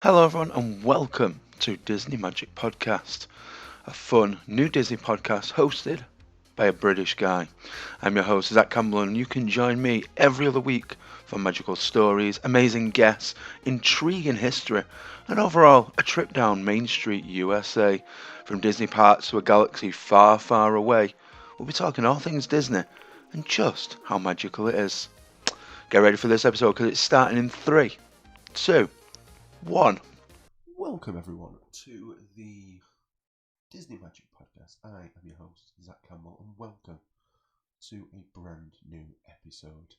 Hello, everyone, and welcome to Disney Magic Podcast, a fun new Disney podcast hosted by a British guy. I'm your host, Zach Campbell, and you can join me every other week for magical stories, amazing guests, intriguing history, and overall a trip down Main Street, USA. From Disney parks to a galaxy far, far away, we'll be talking all things Disney and just how magical it is. Get ready for this episode because it's starting in 3, 2, 1. Welcome everyone to the Disney Magic Podcast. I am your host, Zach Campbell, and welcome to a brand new episode.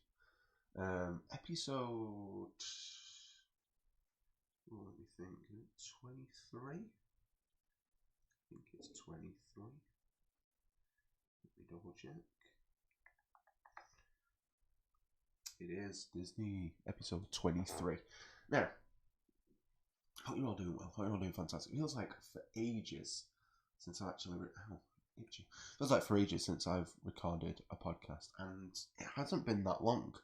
Episode, let me think, 23? I think it's 23. Let me double check. It is Disney episode 23. Now, hope you're all doing well. Hope you're all doing fantastic. It feels like for ages since I've actually feels like for ages since I've recorded a podcast, and it hasn't been that long,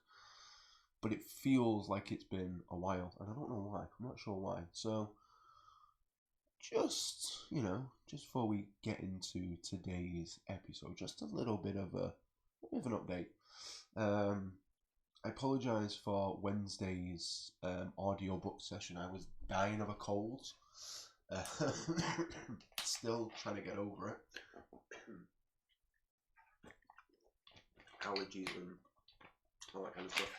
but it feels like it's been a while, and I don't know why. I'm not sure why. So, just before we get into today's episode, just a little bit of an update. I apologise for Wednesday's audiobook session. I was dying of a cold. Still trying to get over it. Allergies and all that kind of stuff.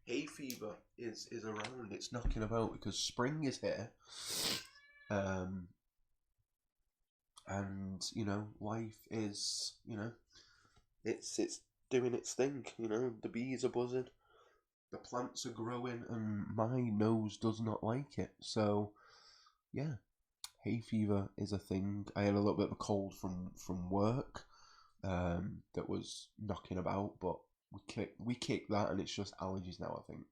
Hay fever is around. It's knocking about because spring is here. And life is it's doing its thing. The bees are buzzing. The plants are growing, and my nose does not like it. So, yeah, hay fever is a thing. I had a little bit of a cold from work that was knocking about, but we kicked that, and it's just allergies now, I think.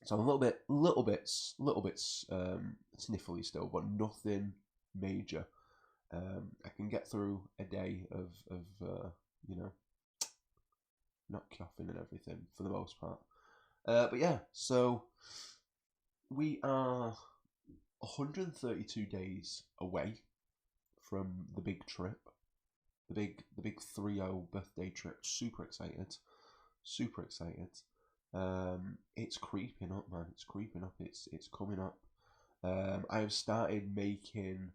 So I'm a little bit sniffly still, but nothing major. I can get through a day of not coughing and everything for the most part. But yeah, so we are 132 days away from the big trip, the big 3-0 birthday trip. Super excited. It's creeping up, man. It's creeping up. It's coming up. I have started making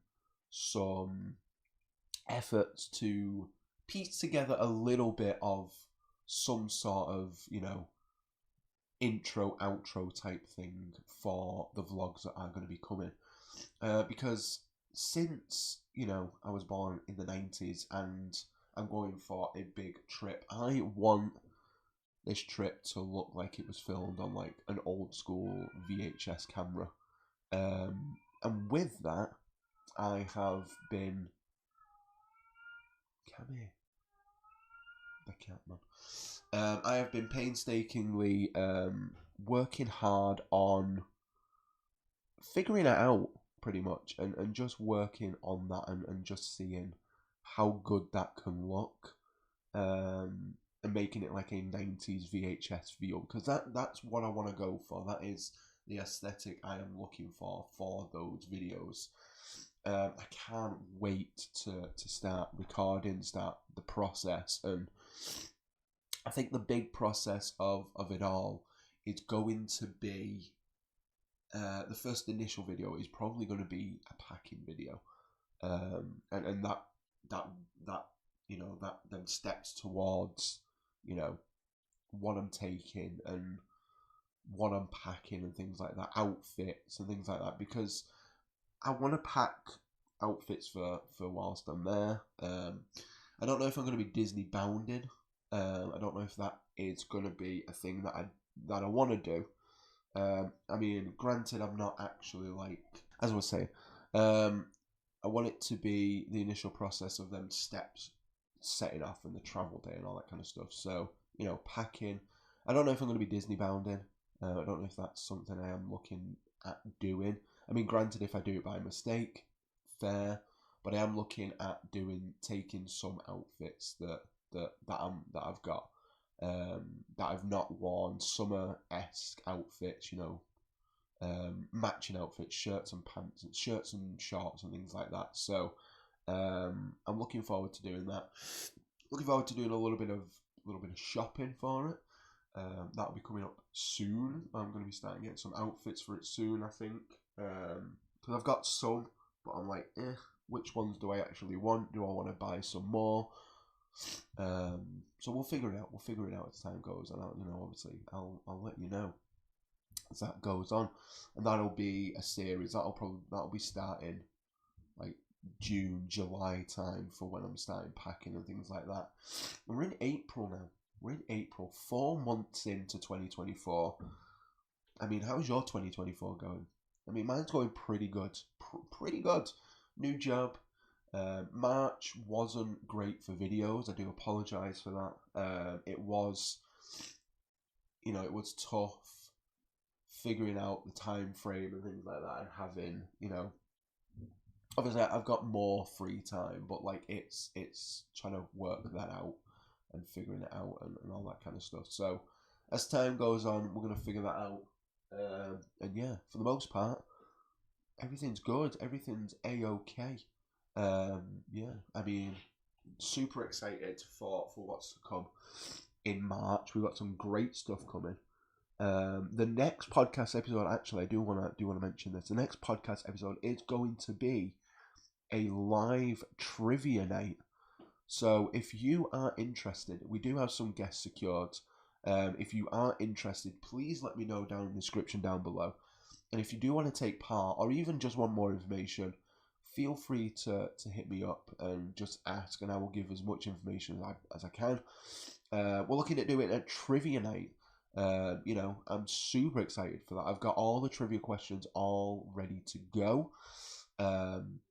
some efforts to piece together a little bit of some sort of, intro, outro type thing for the vlogs that are going to be coming. Because since, I was born in the 90s and I'm going for a big trip, I want this trip to look like it was filmed on like an old school VHS camera. And with that, I have been... Come here. The cat, man. I have been painstakingly working hard on figuring it out, pretty much, and just working on that and just seeing how good that can look, and making it like a 90s VHS video, because that's what I want to go for. That is the aesthetic I am looking for those videos. I can't wait to start recording, start the process, and I think the big process of it all is going to be the first initial video is probably going to be a packing video, and that that then steps towards what I'm taking and what I'm packing and things like that, outfits and things like that, because I want to pack outfits for whilst I'm there. I don't know if I'm going to be Disney bounded. I don't know if that is going to be a thing that I want to do. I mean, granted, I'm not actually like, as I was saying, I want it to be the initial process of them steps setting off and the travel day and all that kind of stuff. So, packing. I don't know if I'm going to be Disney bounding. I don't know if that's something I am looking at doing. I mean, granted, if I do it by mistake, fair. But I am looking at taking some outfits that I've got, that I've not worn, summer-esque outfits, matching outfits, shirts and pants, shirts and shorts and things like that. So I'm looking forward to doing that. Looking forward to doing a little bit of shopping for it. That'll be coming up soon. I'm going to be starting getting some outfits for it soon, I think. Because I've got some, but I'm like, which ones do I actually want? Do I want to buy some more? So we'll figure it out. We'll figure it out as time goes, and obviously, I'll let you know as that goes on, and that'll be a series. That'll be starting like June, July time for when I'm starting packing and things like that. And we're in April now. We're in April, 4 months into 2024. I mean, how's your 2024 going? I mean, mine's going pretty good. Pretty good. New job. March wasn't great for videos. I do apologise for that. It was tough figuring out the time frame and things like that, and having, obviously I've got more free time, but like it's trying to work that out and figuring it out and all that kind of stuff. So as time goes on, we're gonna figure that out. And yeah, for the most part, everything's good. Everything's a-okay. Yeah, I mean, super excited for what's to come in March. We've got some great stuff coming. The next podcast episode, actually, I do want to mention this. The next podcast episode is going to be a live trivia night. So if you are interested, we do have some guests secured. If you are interested, please let me know down in the description down below. And if you do want to take part, or even just want more information, feel free to hit me up and just ask, and I will give as much information as I can. We're looking at doing a trivia night. I'm super excited for that. I've got all the trivia questions all ready to go. I'm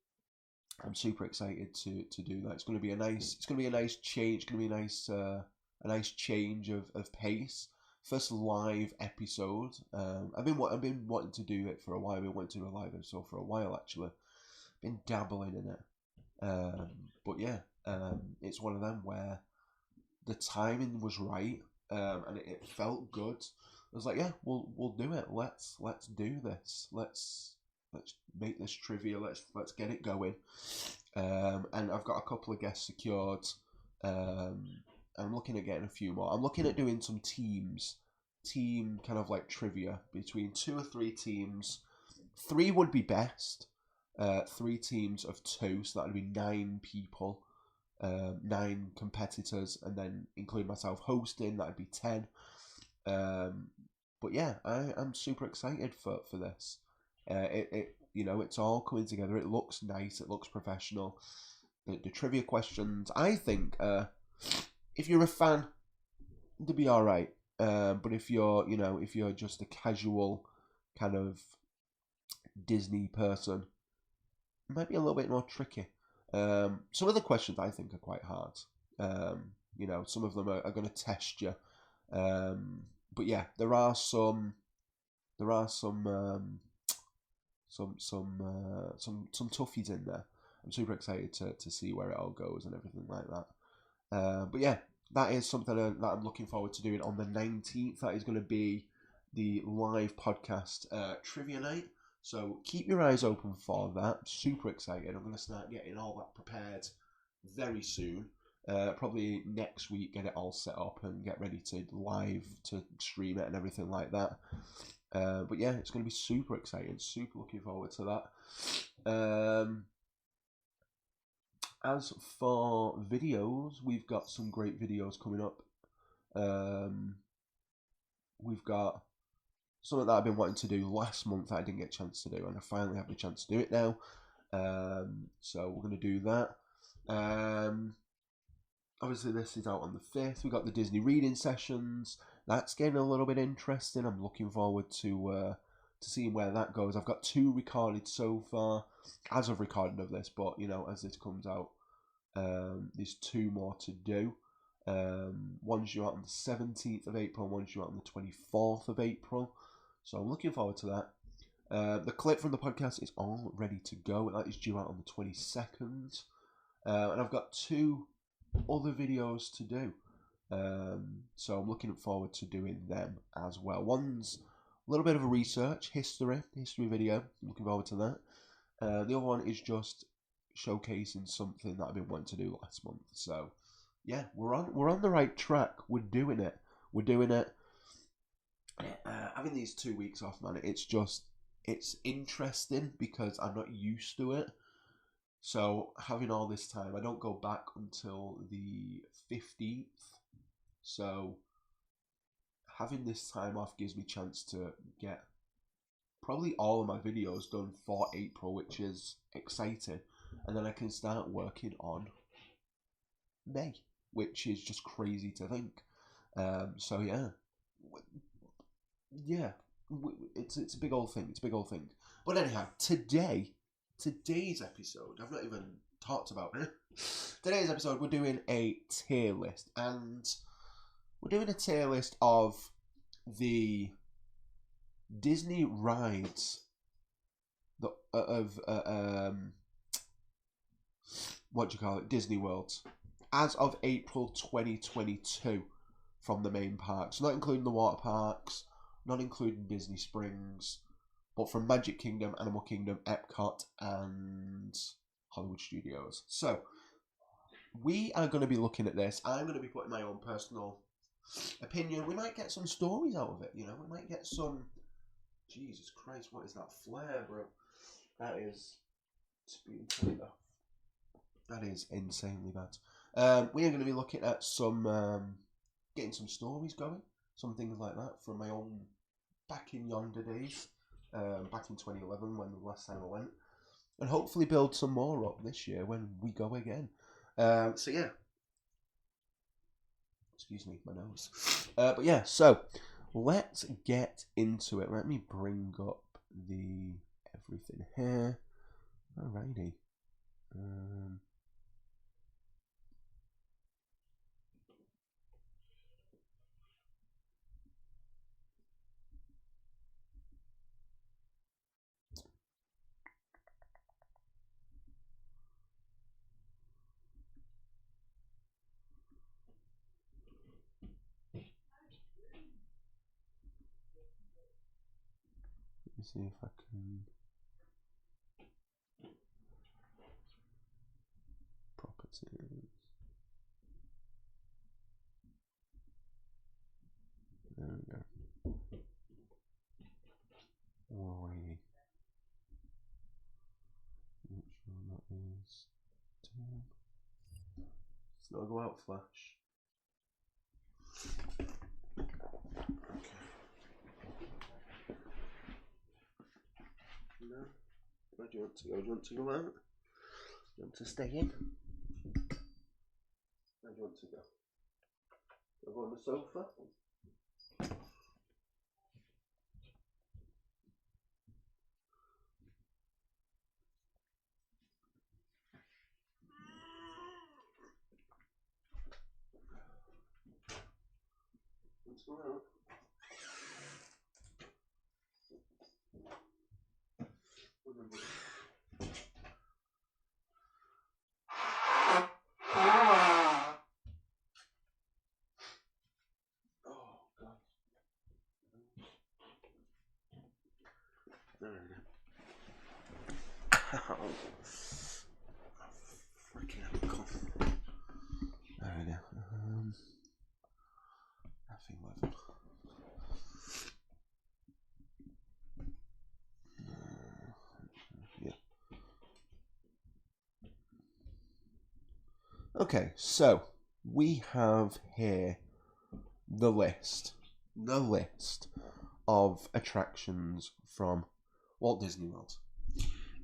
super excited to do that. It's going to be a nice change. It's going to be a nice change of pace. First live episode. I've been wanting to do it for a while. I've been wanting to do a live episode for a while, actually. Been dabbling in it. But yeah, it's one of them where the timing was right, and it felt good. I was like, yeah, we'll do it. Let's do this. Let's make this trivia. Let's get it going. And I've got a couple of guests secured. I'm looking at getting a few more. I'm looking at doing some team kind of like trivia between 2 or 3 teams. 3 would be best. 3 teams of 2, so that would be 9 people, 9 competitors, and then include myself hosting, that would be 10. But yeah, I'm super excited for this. It's all coming together. It looks nice. It looks professional. The trivia questions, I think, if you're a fan, to be all right. But if you're just a casual kind of Disney person, it might be a little bit more tricky. Some of the questions I think are quite hard. Some of them are going to test you. But yeah, there are some toughies in there. I'm super excited to see where it all goes and everything like that. But yeah, that is something that I'm looking forward to doing on the 19th. That is going to be the live podcast trivia night. So keep your eyes open for that. Super excited. I'm going to start getting all that prepared very soon. Probably next week, get it all set up and get ready to live to stream it and everything like that. But yeah, it's going to be super exciting. Super looking forward to that. As for videos, we've got some great videos coming up. We've got something that I've been wanting to do last month that I didn't get a chance to do, and I finally have the chance to do it now. So we're going to do that. Obviously, this is out on the 5th. We've got the Disney reading sessions. That's getting a little bit interesting. I'm looking forward to seeing where that goes. I've got 2 recorded so far, as of recording of this, but as this comes out, there's 2 more to do. One's due out on the 17th of April, and one's due out on the 24th of April. So I'm looking forward to that. The clip from the podcast is all ready to go. That is due out on the 22nd. And I've got 2 other videos to do. So I'm looking forward to doing them as well. One's little bit of a research, history video. Looking forward to that. The other one is just showcasing something that I've been wanting to do last month. So, yeah, we're on the right track. We're doing it. Having these 2 weeks off, man, it's interesting because I'm not used to it. So having all this time, I don't go back until the 15th. So having this time off gives me a chance to get probably all of my videos done for April, which is exciting. And then I can start working on May, which is just crazy to think. So yeah, it's a big old thing. But anyhow, today's episode, I've not even talked about it. Today's episode, we're doing a tier list, and we're doing a tier list of the Disney rides what do you call it? Disney World, as of April 2022 from the main parks, not including the water parks, not including Disney Springs, but from Magic Kingdom, Animal Kingdom, Epcot, and Hollywood Studios. So, we are going to be looking at this. I'm going to be putting my own personal opinion. We might get some stories out of it, you know. We might get some... Jesus Christ, what is that flare, bro? That is... That is insanely bad. We are going to be looking at some... getting some stories going. Some things like that from my own back in yonder days. Back in 2011 when the last time I went. And hopefully build some more up this year when we go again. So yeah. Excuse me, my nose. But yeah, so let's get into it. Let me bring up the everything here. Alrighty. Let me see if I can properties. There we go. Alrighty. Which one that is? It's not go out flash. No. Where do you want to go? Do you want to go out? Do you want to stay in? Where do you want to go? Do you go on the sofa? Let's go out. Freaking hell, there we go. Nothing level. Yeah. Okay, so we have here the list of attractions from Walt Disney World.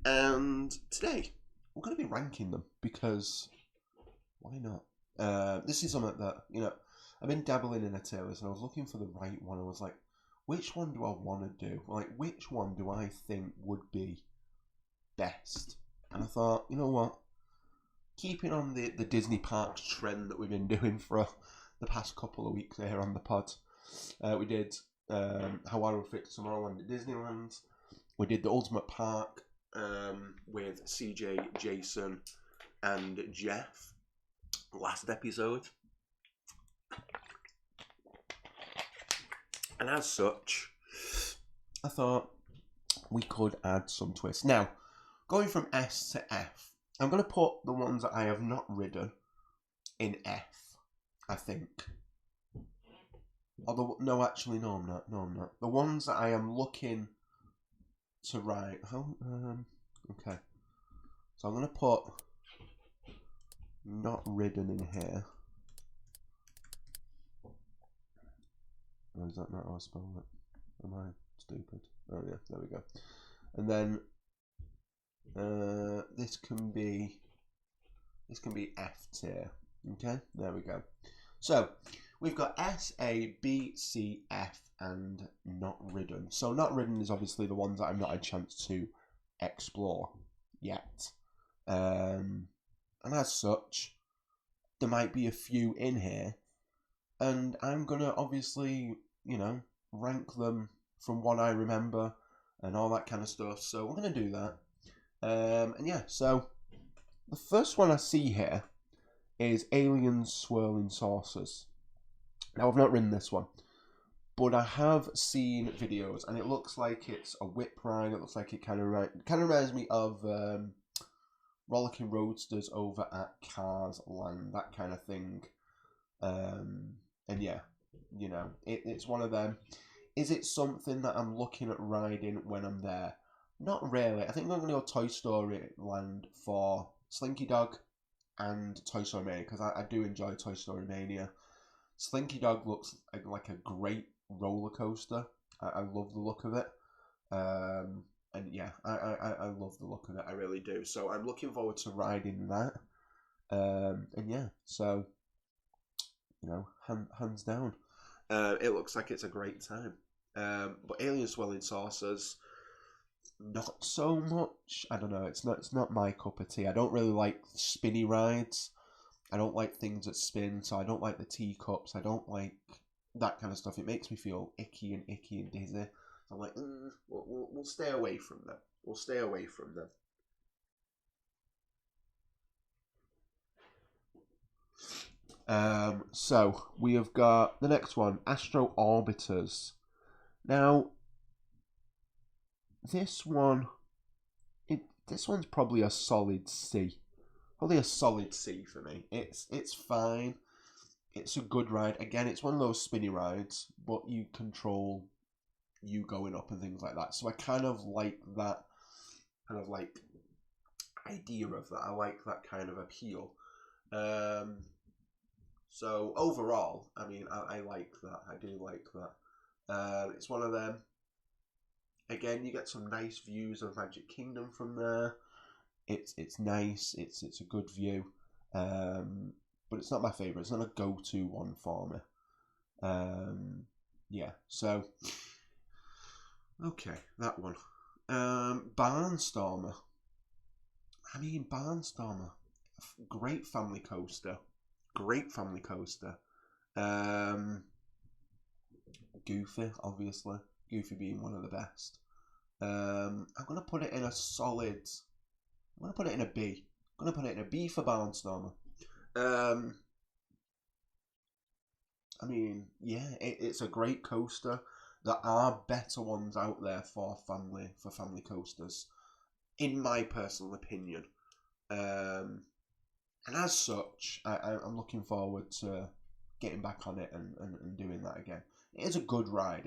And today, we're going to be ranking them because why not? This is something that, you know, I've been dabbling in a tier list and I was looking for the right one. I was like, which one do I want to do? Like, which one do I think would be best? And I thought, you know what? Keeping on the Disney Parks trend that we've been doing for the past couple of weeks here on the pod, we did How I Would Fit Tomorrowland at Disneyland. We did the Ultimate Park with CJ, Jason, and Jeff last episode. And as such, I thought we could add some twists. Now, going from S to F, I'm going to put the ones that I have not ridden in F, I think. Although, no, actually, no, I'm not. No, I'm not. The ones that I am looking to ride. Okay. So I'm going to put not ridden in here. Or is that not how I spell it? Am I stupid? Oh yeah, there we go. And then this can be F tier. Okay, there we go. So we've got S, A, B, C, F, and not ridden. So not ridden is obviously the ones that I've not had a chance to explore yet. And as such, there might be a few in here, and I'm gonna obviously, rank them from what I remember and all that kind of stuff. So we're gonna do that. And yeah, so the first one I see here is Aliens Swirling Saucers. Now, I've not ridden this one, but I have seen videos, and it looks like it's a whip ride. It looks like it kind of reminds me of Rollicking Roadsters over at Cars Land, that kind of thing. And yeah, it's one of them. Is it something that I'm looking at riding when I'm there? Not really. I think I'm going to go Toy Story Land for Slinky Dog and Toy Story Mania, because I do enjoy Toy Story Mania. Slinky Dog looks like a great roller coaster. I love the look of it. And yeah, I love the look of it. I really do. So I'm looking forward to riding that. And yeah, so, hands down. It looks like it's a great time. But Alien Swirling Saucers, not so much. I don't know. It's not my cup of tea. I don't really like spinny rides. I don't like things that spin, so I don't like the teacups. I don't like that kind of stuff. It makes me feel icky and dizzy. So I'm like, we'll stay away from them. We'll stay away from them. So we have got the next one, Astro Orbiters. Now, this one's probably a solid C. Probably a solid C for me. It's fine. It's a good ride. Again, it's one of those spinny rides, but you control you going up and things like that. So I kind of like that idea of that. I like that kind of appeal. So overall, I mean, I like that. I do like that. It's one of them. Again, you get some nice views of Magic Kingdom from there. It's nice. It's a good view. But it's not my favourite. It's not a go-to one for me. Yeah. So okay, that one. Barnstormer. I mean, Barnstormer. Great family coaster. Goofy, obviously. Goofy being one of the best. I'm going to put it in a solid... I'm going to put it in a B. I'm going to put it in a B for Barnstormer. I mean, yeah, it's a great coaster. There are better ones out there for family coasters, in my personal opinion. And as such, I'm looking forward to getting back on it and doing that again. It is a good ride.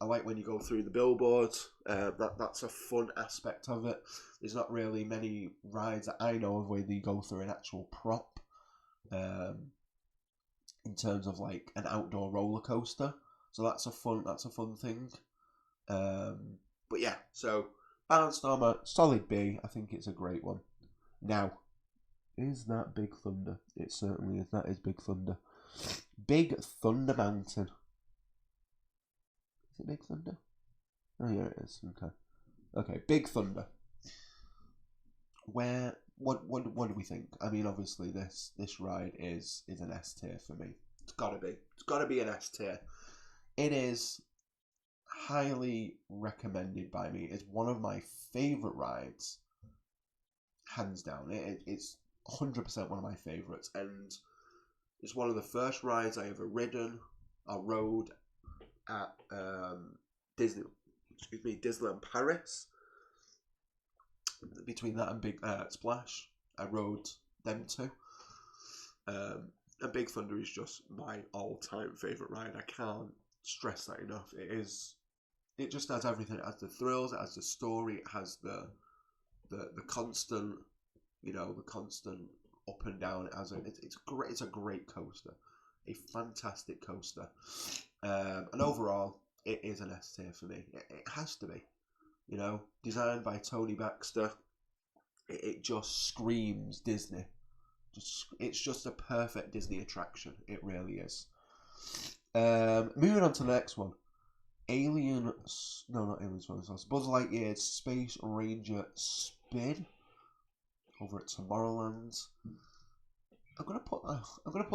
I like when you go through the billboard. That's a fun aspect of it. There's not really many rides that I know of where you go through an actual prop. In terms of like an outdoor roller coaster, so that's a fun thing. But yeah, so Barnstormer, solid B. I think it's a great one. Now, is that Big Thunder? It certainly is. That is Big Thunder. Big Thunder Mountain. Is it Big Thunder? Oh yeah, it is. Okay, Big Thunder. What do we think? I mean, obviously this ride is an S tier for me. It's gotta be an S tier. It is highly recommended by me. It's one of my favourite rides, hands down. It's 100% one of my favourites, and it's one of the first rides I ever ridden or rode, at Disneyland Paris. Between that and Big Splash, I rode them two. And Big Thunder is just my all-time favourite ride. I can't stress that enough. It just has everything. It has the thrills, it has the story, it has the constant, the constant up and down. It's a great coaster, a fantastic coaster, and overall it is an S tier for me. It has to be, designed by Tony Baxter. It just screams Disney. It's just a perfect Disney attraction. It really is. Moving on to the next one. Not Alien Sports. Buzz Lightyear's Space Ranger Spin over at Tomorrowland. I'm gonna put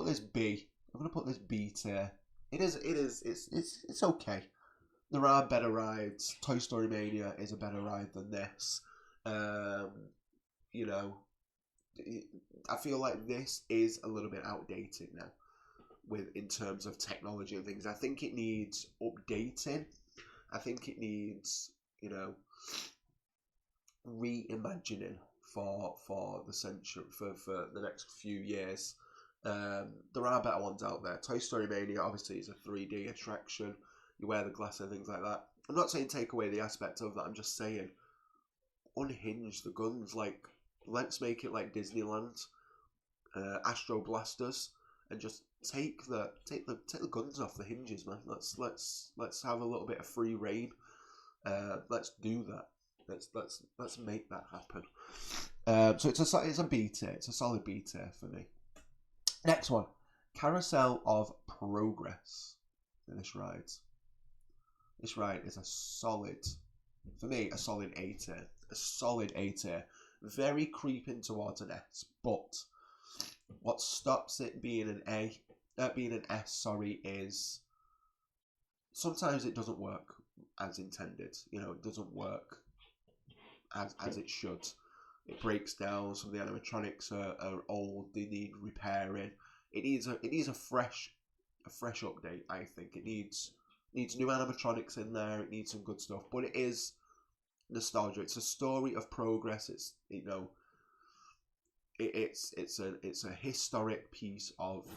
this B. I'm gonna put this B tier. It's okay. There are better rides. Toy Story Mania is a better ride than this. I feel like this is a little bit outdated now in terms of technology and things. I think it needs updating. I think it needs, reimagining for the century, for the next few years. There are better ones out there. Toy Story Mania obviously is a 3D attraction. You wear the glass and things like that. I'm not saying take away the aspect of that. I'm just saying unhinge the guns. Like, let's make it like Disneyland, Astro Blasters, and just take the guns off the hinges, man. Let's have a little bit of free reign. Let's do that. Let's make that happen. So it's a B tier. It's a solid B tier for me. Next one, Carousel of Progress. This ride is a solid A tier. A solid A tier. Very creeping towards an S, but what stops it being an S, is sometimes it doesn't work as intended. It doesn't work as it should. It breaks down. Some of the animatronics are old. They need repairing. It needs a fresh update. I think it needs new animatronics in there. It needs some good stuff. But it is nostalgia. It's a story of progress. It's it's a historic piece of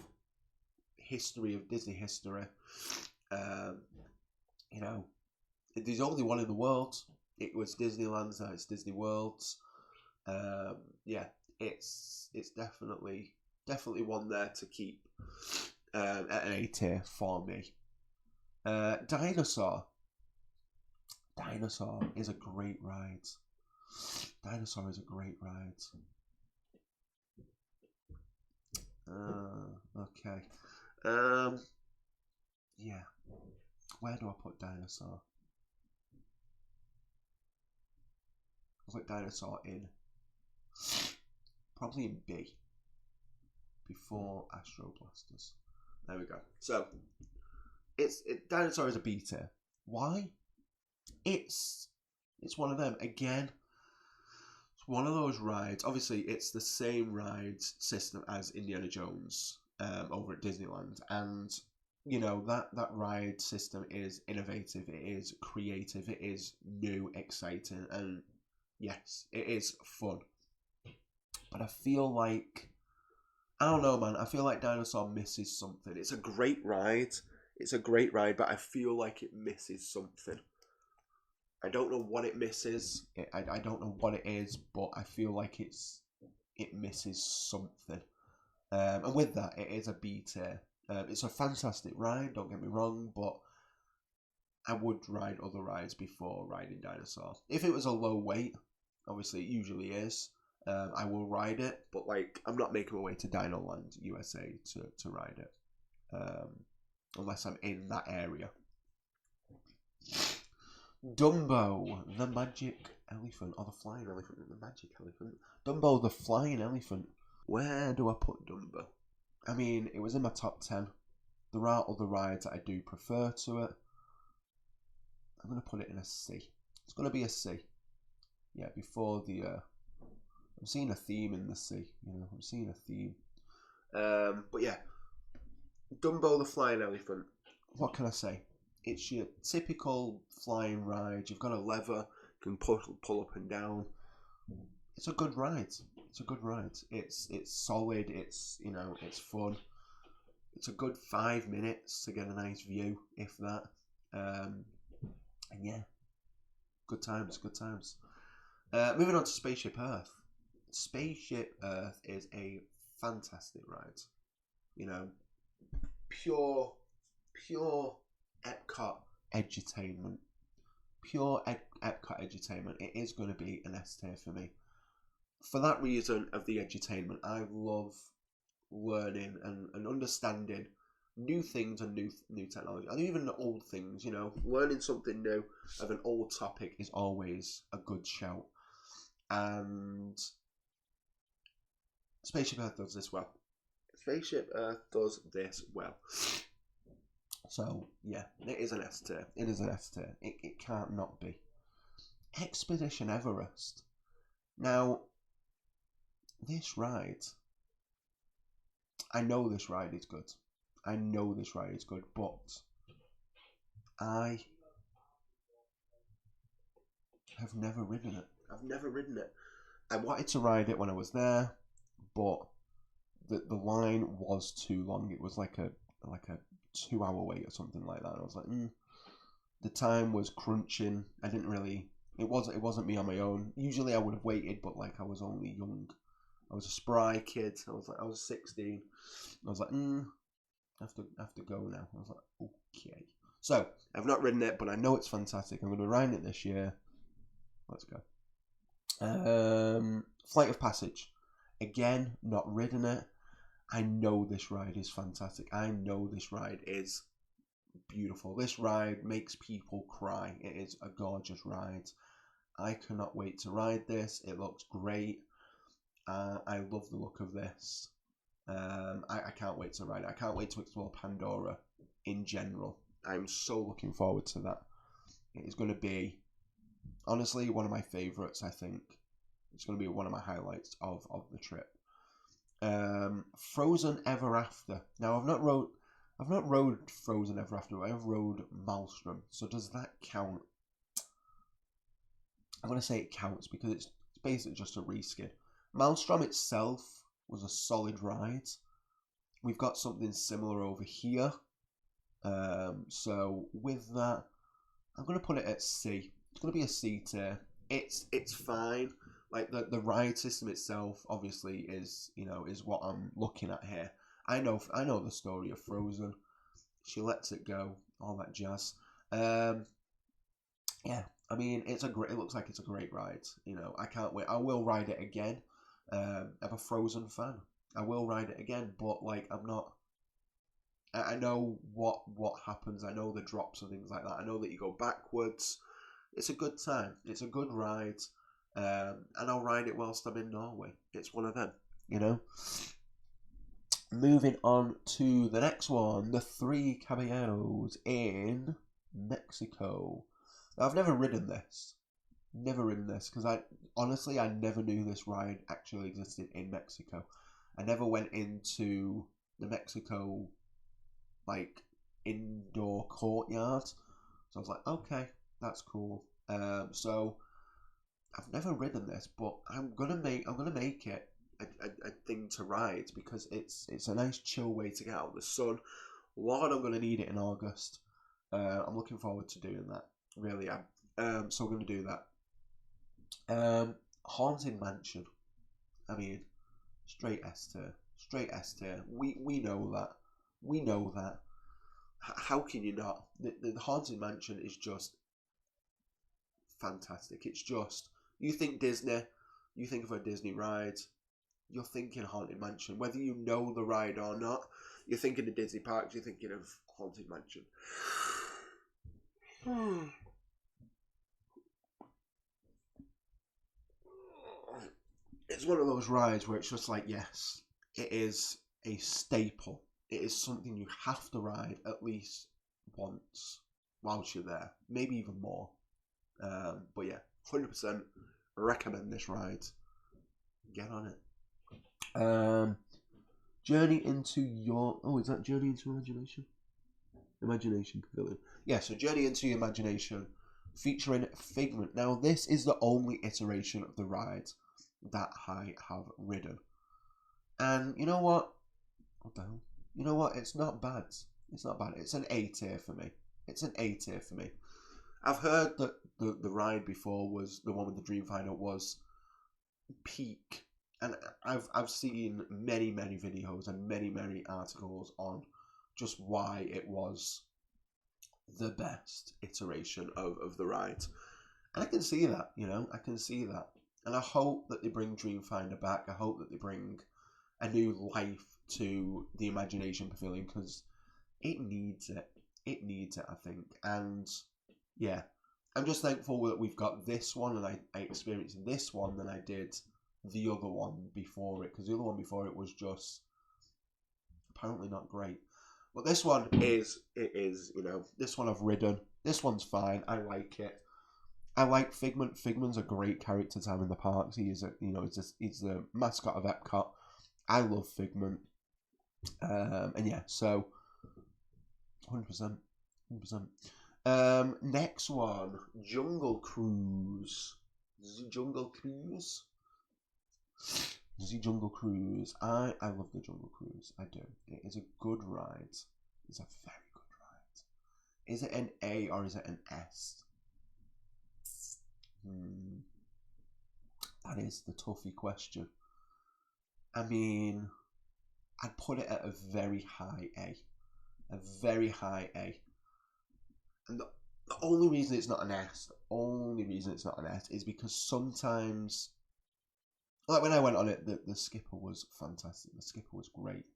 history, of Disney history. There's only one in the world. It was Disneyland's, now it's Disney World's. It's definitely one there to keep at an A tier for me. Dinosaur is a great ride. Okay. Where do I put Dinosaur? I'll put Dinosaur in. Probably in B. Before Astro Blasters. There we go. So, Dinosaur is a B tier. Why? It's one of them. Again, it's one of those rides. Obviously, it's the same ride system as Indiana Jones over at Disneyland. And, that ride system is innovative. It is creative. It is new, exciting. And, yes, it is fun. But I feel like, I don't know, man. I feel like Dinosaur misses something. It's a great ride. But I feel like it misses something. I don't know what it misses. I don't know what it is, but I feel like it misses something. And with that, it is a B tier. It's a fantastic ride, don't get me wrong, but I would ride other rides before riding Dinosaur. If it was a low weight, obviously it usually is, I will ride it, but I'm not making my way to Dinoland USA to ride it, unless I'm in that area. Dumbo, the magic elephant, or the flying elephant, the magic elephant. Dumbo, the flying elephant. Where do I put Dumbo? I mean, it was in my top 10. There are other rides that I do prefer to it. I'm going to put it in a C. It's going to be a C. Yeah, before the... I'm seeing a theme in the C. I'm seeing a theme. But yeah, Dumbo, the flying elephant. What can I say? It's your typical flying ride. You've got a lever, you can pull up and down. It's a good ride. It's a good ride. It's solid. It's it's fun. It's a good 5 minutes to get a nice view, if that. And yeah, good times. Good times. Moving on to Spaceship Earth. Spaceship Earth is a fantastic ride. Pure Epcot edutainment. Pure Epcot edutainment. It is going to be an S tier for me. For that reason of the edutainment, I love learning and understanding new things and new technology, and even old things. Learning something new of an old topic is always a good shout. And Spaceship Earth does this well. Spaceship Earth does this well. So yeah, it is an S tier. It is an S tier. It can't not be. Expedition Everest. Now, this ride, I know this ride is good. But I have never ridden it. I wanted to ride it when I was there, but the line was too long. It was like a 2-hour wait or something like that. And I was like, the time was crunching. I didn't really. It wasn't me on my own. Usually I would have waited, but like I was only young. I was a spry kid. I was 16. I was like, I have to go now. I was like, okay. So I've not ridden it, but I know it's fantastic. I'm going to ride it this year. Let's go. Flight of Passage. Again, not ridden it. I know this ride is fantastic. I know this ride is beautiful. This ride makes people cry. It is a gorgeous ride. I cannot wait to ride this. It looks great. I love the look of this. I can't wait to ride it. I can't wait to explore Pandora in general. I'm so looking forward to that. It is going to be, honestly, one of my favourites, I think. It's going to be one of my highlights of the trip. Frozen Ever After. Now, I've not rode Frozen Ever After. I have rode Maelstrom. So does that count? I'm going to say it counts because it's basically just a reskin. Maelstrom itself was a solid ride. We've got something similar over here. So with that, I'm going to put it at C. It's going to be a C tier. It's fine. Like the ride system itself, obviously, is what I'm looking at here. I know the story of Frozen. She lets it go, all that jazz. Yeah, I mean, it looks like it's a great ride. I can't wait. I will ride it again. I'm a Frozen fan. I will ride it again, but like I'm not. I know what happens. I know the drops and things like that. I know that you go backwards. It's a good time. It's a good ride. And I'll ride it whilst I'm in Norway. It's one of them, Moving on to the next one, the Three Caballeros in Mexico. Now, I've never ridden this because I never knew this ride actually existed in Mexico. I never went into the Mexico indoor courtyard, so I was like, okay, that's cool. So I've never ridden this, but I'm gonna make it a thing to ride because it's a nice chill way to get out of the sun. Lord, I'm gonna need it in August. I'm looking forward to doing that. Really am. So I'm gonna do that. Haunted Mansion. I mean, straight S tier. We know that. How can you not? The Haunted Mansion is just fantastic. It's just, you think Disney, you think of a Disney ride, you're thinking Haunted Mansion. Whether you know the ride or not, you're thinking of Disney parks, you're thinking of Haunted Mansion. It's one of those rides where it's just like, yes, it is a staple. It is something you have to ride at least once whilst you're there. Maybe even more. But yeah, 100% recommend this ride. Get on it. Journey into your... Oh, is that Journey into Imagination? Imagination Pavilion. Yeah, so Journey into Your Imagination, featuring Figment. Now, this is the only iteration of the ride that I have ridden. And you know what? What the hell? You know what? It's not bad. It's not bad. It's an A tier for me. It's an A tier for me. I've heard that the ride before was the one with the Dreamfinder was peak, and I've seen many videos and many articles on just why it was the best iteration of the ride. And I can see that, I can see that. And I hope that they bring Dreamfinder back. I hope that they bring a new life to the Imagination Pavilion, because it needs it. It needs it, I think. And yeah, I'm just thankful that we've got this one, and I experienced this one than I did the other one before it, because the other one before it was just apparently not great. But this one is, this one I've ridden. This one's fine. I like it. I like Figment. Figment's a great character to have in the parks. He is he's the mascot of Epcot. I love Figment. And yeah, so 100%. Next one, Jungle Cruise. The Jungle Cruise. I love the Jungle Cruise. I do. It is a good ride. It's a very good ride. Is it an A or is it an S? That is the toughy question. I mean, I'd put it at a very high A. A very high A. And the only reason it's not an S, is because sometimes, like when I went on it, the skipper was fantastic. The skipper was great.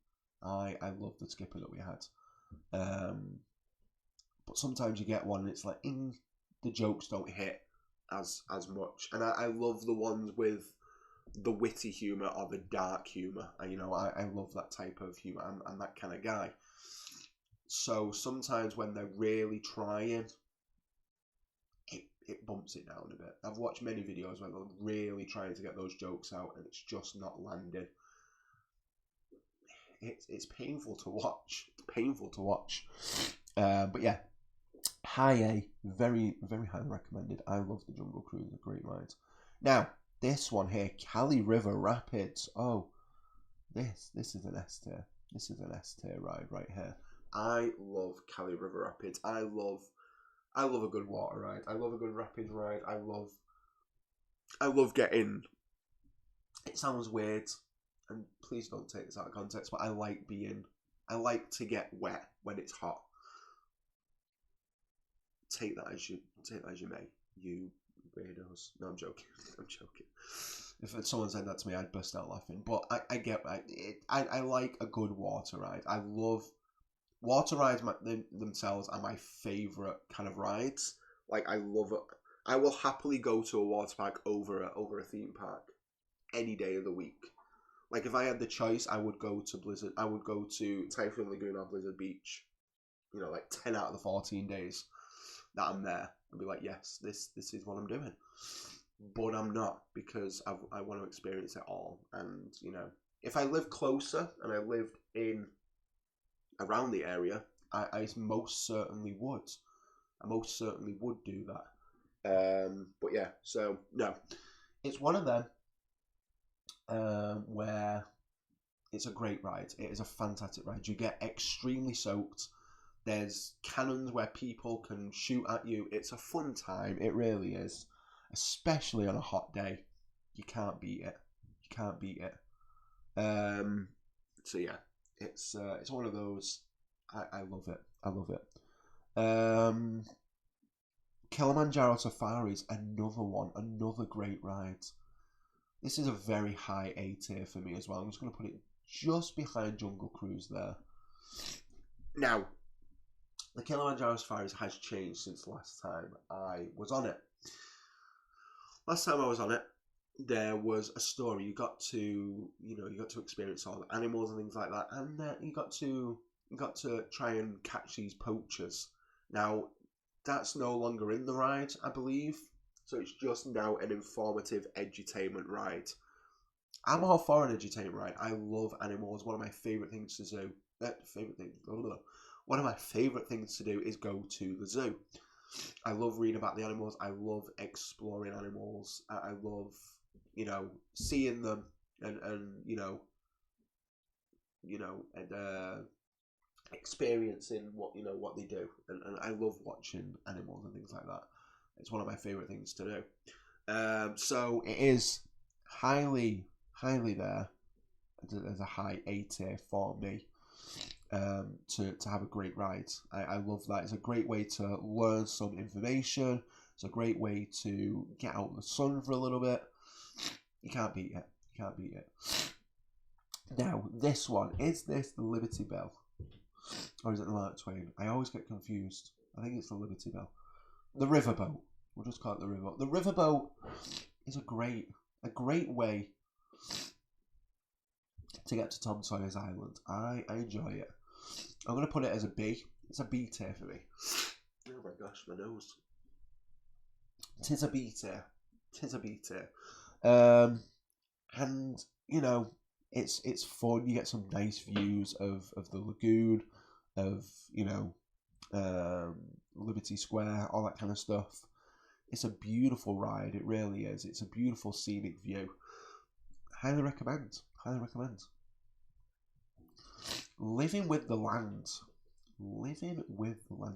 I love the skipper that we had. But sometimes you get one and it's like, the jokes don't hit as much. And I love the ones with the witty humour or the dark humour. I love that type of humour. I'm that kind of guy. So sometimes when they're really trying, it bumps it down a bit. I've watched many videos where they're really trying to get those jokes out and it's just not landing. It's painful to watch. But yeah, high A, very highly recommended. I love the Jungle Cruise, a great ride. Now, this one here, Cali River Rapids. Oh, this is an S tier. This is an S tier ride right here. I love Cali River Rapids. I love a good water ride. I love a good rapids ride. I love getting. It sounds weird, and please don't take this out of context, but I like to get wet when it's hot. Take that as you may, you weirdos. No, I'm joking. If someone said that to me, I'd burst out laughing. But I get it. I like a good water ride. I love water rides. Themselves are my favourite kind of rides. Like, I love it. I will happily go to a water park over a theme park any day of the week. Like, if I had the choice, I would go to Blizzard. I would go to Typhoon Lagoon or Blizzard Beach. Like 10 out of the 14 days that I'm there. I'd be like, yes, this is what I'm doing. But I'm not, because I want to experience it all. And, if I lived closer and I lived around the area, I most certainly would. I most certainly would do that. But yeah, so no, it's one of them where it's a great ride. It is a fantastic ride. You get extremely soaked. There's cannons where people can shoot at you. It's a fun time. It really is, especially on a hot day. You can't beat it. So yeah, it's one of those. I love it. Kilimanjaro Safari's another great ride. This is a very high A tier for me as well. I'm just going to put it just behind Jungle Cruise there. Now, the Kilimanjaro Safaris has changed since last time I was on it. Last time I was on it, there was a story. You got to experience all the animals and things like that, and you got to try and catch these poachers. Now, that's no longer in the ride, I believe. So it's just now an informative edutainment ride. I'm all for an edutainment ride. I love animals. One of my favourite things to do. One of my favourite things to do is go to the zoo. I love reading about the animals. I love exploring animals. I love, seeing them and experiencing what they do. And I love watching animals and things like that. It's one of my favourite things to do. So it is highly there. There's a high A tier for me. To have a great ride. I love that. It's a great way to learn some information. It's a great way to get out in the sun for a little bit. You can't beat it. Now, this one, is this the Liberty Bell? Or is it the Mark Twain? I always get confused. I think it's the Liberty Bell. The Riverboat. We'll just call it the Riverboat. The Riverboat is a great way to get to Tom Sawyer's Island. I enjoy it. I'm going to put it as a B. It's a B tier for me. Oh my gosh, my nose. Tis a B tier. And, it's fun. You get some nice views of the lagoon, of, Liberty Square, all that kind of stuff. It's a beautiful ride. It really is. It's a beautiful scenic view. Highly recommend. Living with the Land.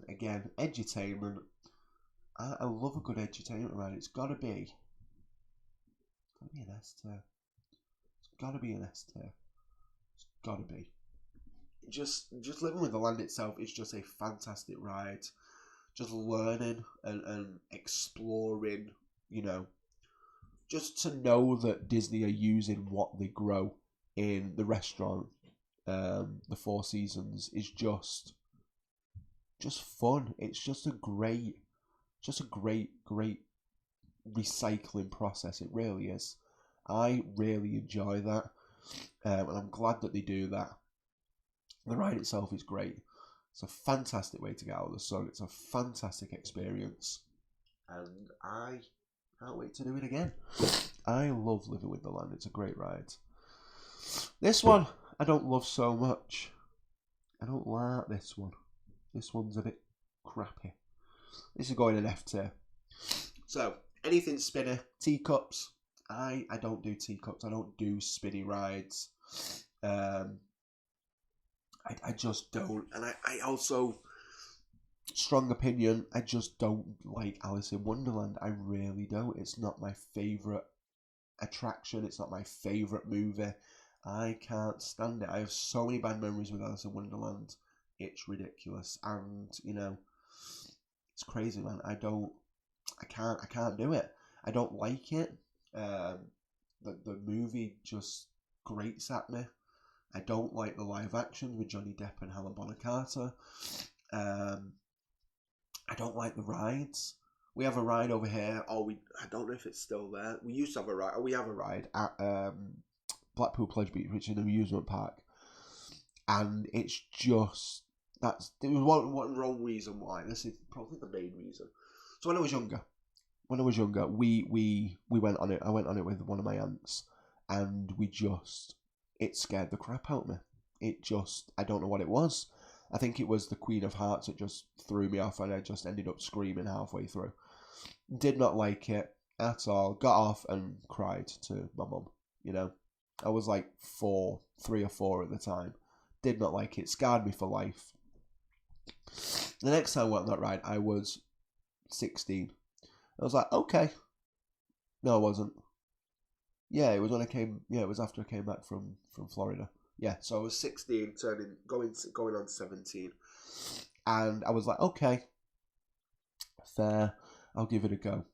Again, edutainment. I love a good edutainment ride. It's gotta be an S tier. It's gotta be. Just Living with the Land itself is just a fantastic ride. Just learning and exploring, just to know that Disney are using what they grow in the restaurant, the Four Seasons, is just fun. It's just a great recycling process. It really is. I really enjoy that, and I'm glad that they do that. The ride itself is great. It's a fantastic way to get out of the sun. It's a fantastic experience, and I can't wait to do it again. I love Living with the Land. It's a great ride. This one I don't love so much. I don't like this one. This one's a bit crappy. This is going in F tier. So, anything spinner, teacups. I don't do teacups. I don't do spinny rides. I just don't. And I also, strong opinion, I just don't like Alice in Wonderland. I really don't. It's not my favourite attraction. It's not my favourite movie. I can't stand it. I have so many bad memories with Alice in Wonderland. It's ridiculous. And, it's crazy, man. I can't do it. I don't like it. The movie just grates at me. I don't like the live action with Johnny Depp and Helena Bonham Carter. I don't like the rides. We have a ride over here. I don't know if it's still there. We used to have a ride. We have a ride at Blackpool Pleasure Beach, which is an amusement park. And it's just, there was one wrong reason why. This is probably the main reason. So when I was younger, we went on it. I went on it with one of my aunts, and it scared the crap out of me. I don't know what it was. I think it was the Queen of Hearts that just threw me off, and I just ended up screaming halfway through. Did not like it at all. Got off and cried to my mum. I was like 3 or 4 at the time. Did not like it. Scarred me for life. The next time I went on that ride, I was 16. I was like, okay. No, I wasn't. Yeah, it was when I came. Yeah, it was after I came back from Florida. Yeah, so I was 16, going on 17, and I was like, okay, fair. I'll give it a go.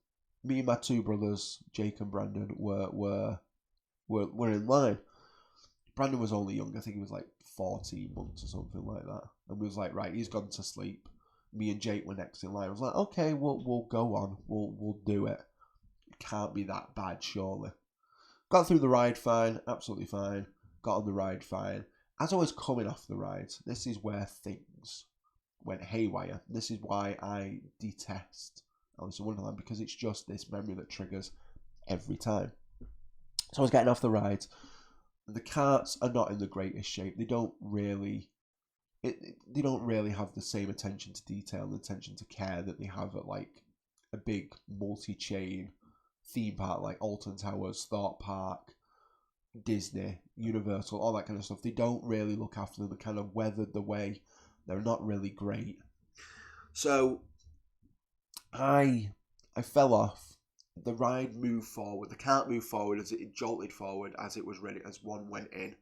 Me and my 2 brothers, Jake and Brandon, were in line. Brandon was only young. I think he was like 14 months or something like that. And we was like, right, he's gone to sleep. Me and Jake were next in line. I was like, okay, we'll go on. We'll do it. It can't be that bad, surely. Got through the ride fine, absolutely fine. Got on the ride fine. As I was coming off the ride, this is where things went haywire. This is why I detest Alice in Wonderland, because it's just this memory that triggers every time. So I was getting off the ride. The carts are not in the greatest shape. They don't really they don't really have the same attention to detail and attention to care that they have at like a big multi-chain theme park like Alton Towers, Thorpe Park, Disney, Universal, all that kind of stuff. They don't really look after them. They're kind of weathered the way. They're not really great. So I fell off. The ride moved forward. The cart moved forward as it jolted forward as it was ready, as one went in.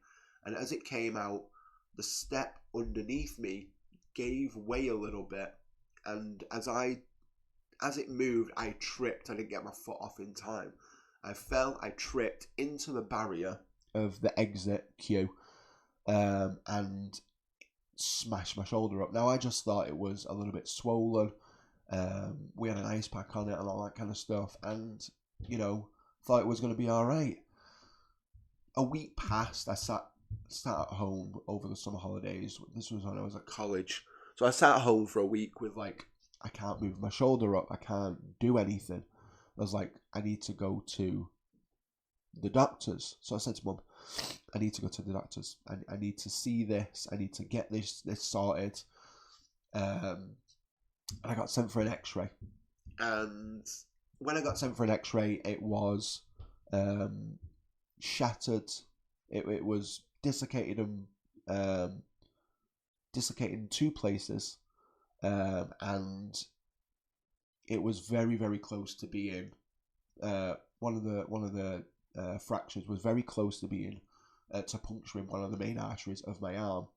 And as it came out, the step underneath me gave way a little bit. And as it moved, I tripped. I didn't get my foot off in time. I fell, I tripped into the barrier of the exit queue and smashed my shoulder up. Now, I just thought it was a little bit swollen. We had an ice pack on it and all that kind of stuff. And, thought it was going to be all right. A week passed. I sat at home over the summer holidays. This was when I was at college. So I sat at home for a week with I can't move my shoulder up. I can't do anything. I was like, I need to go to the doctors. So I said to Mum, I need to go to the doctors. I need to see this. I need to get this sorted. And I got sent for an x-ray. And when I got sent for an x-ray, it was shattered. It was dislocated and dislocated in two places. And it was very, very close to being one of the fractures was very close to being to puncturing one of the main arteries of my arm.